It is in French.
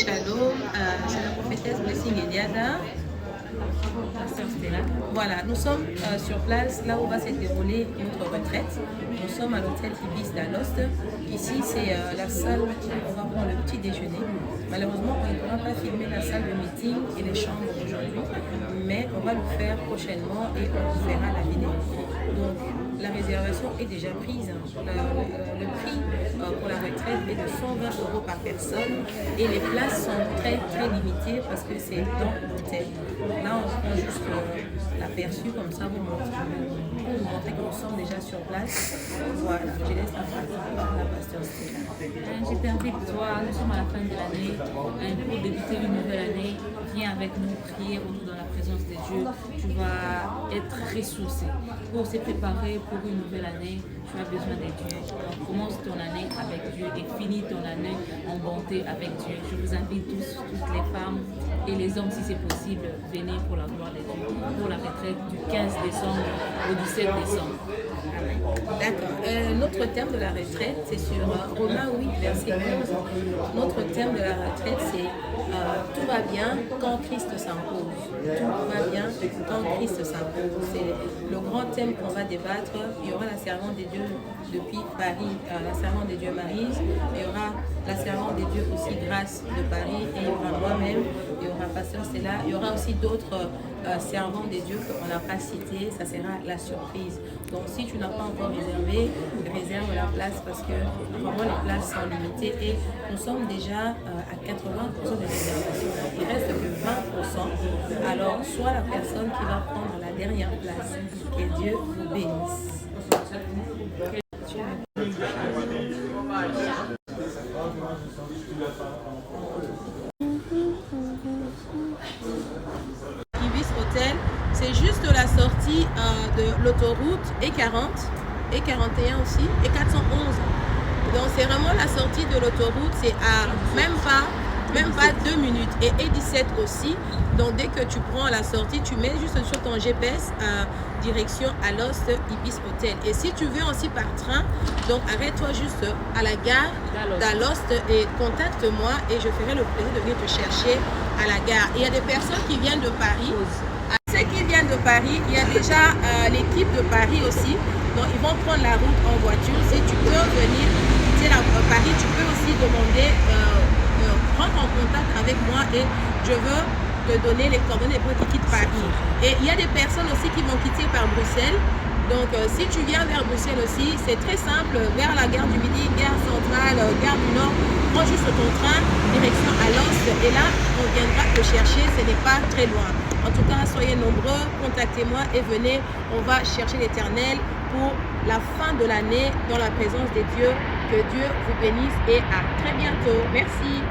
Shalom, c'est la prophétesse Blessing Eliada. Voilà, nous sommes sur place, là où va se dérouler notre retraite. Nous sommes à l'hôtel Ibis d'Alost. Ici, c'est la salle où on va prendre le petit déjeuner. Malheureusement, on ne pourra pas filmer la salle de meeting et les chambres aujourd'hui, mais on va le faire prochainement et on vous fera la vidéo. Donc, la réservation est déjà prise. Le prix pour la retraite est de 120 € par personne et les places sont très limitées parce que c'est dans l'hôtel. Là, on prend juste l'aperçu comme ça pour vous montrer que nous sommes déjà sur place. Voilà, je laisse la parole à la pasteur Stella. Je t'invite, toi, nous sommes à la fin de l'année, pour débuter une nouvelle année. Viens avec nous prier autour de la présence de Dieu. Tu vas être ressourcé. Pour se préparer pour une nouvelle année, tu as besoin de Dieu. Donc, commence ton année avec Dieu et finis ton année en bonté avec Dieu. Je vous invite tous, toutes les femmes et les hommes, si c'est possible, venez pour la gloire de Dieu, pour la retraite du 15 décembre au 17 décembre. D'accord. Notre terme de la retraite, c'est sur Romains 8, verset 11. Notre terme de la retraite, c'est tout va bien quand Christ s'impose. Tout va bien quand Christ s'impose. C'est le grand thème qu'on va débattre. Il y aura la servante des dieux depuis Paris, la servante des dieux Maryse. Il y aura la servante des dieux aussi Grâce de Paris. Et il y aura moi-même. Il y aura Pasteur Stella. Il y aura aussi d'autres servants des dieux qu'on n'a pas cités. Ça sera la surprise. Donc si tu n'as pas encore réservé, réserve la place parce que vraiment les places sont limitées et nous sommes déjà à 80% de réservation. Il reste que 20%. Alors soit la personne qui va prendre la dernière place. Que Dieu vous bénisse. Ibis Hotel, c'est juste la sortie de l'autoroute E40, E41 aussi, et 411. Donc c'est vraiment la sortie de l'autoroute, c'est à même pas 2 minutes. Et E17 aussi, donc dès que tu prends la sortie, tu mets juste sur ton GPS direction Alost Ibis Hotel. Et si tu veux aussi par train, donc arrête-toi juste à la gare d'Alost et contacte-moi et je ferai le plaisir de venir te chercher à la gare. Il y a des personnes qui viennent de Paris. Ceux qui viennent de Paris, il y a déjà l'équipe de Paris aussi. Donc ils vont prendre la route en voiture. Si tu peux venir quitter Paris, tu peux aussi demander, prendre en contact avec moi et je veux te donner les coordonnées pour que tu quittes Paris. Et il y a des personnes aussi qui vont quitter par Bruxelles. Donc si tu viens vers Bruxelles aussi, c'est très simple, vers la gare du Midi, gare centrale, gare du Nord, prends juste ton train, direction Alost et là on viendra te chercher, ce n'est pas très loin. En tout cas, soyez nombreux, contactez-moi et venez, on va chercher l'Éternel pour la fin de l'année dans la présence des dieux. Que Dieu vous bénisse et à très bientôt. Merci.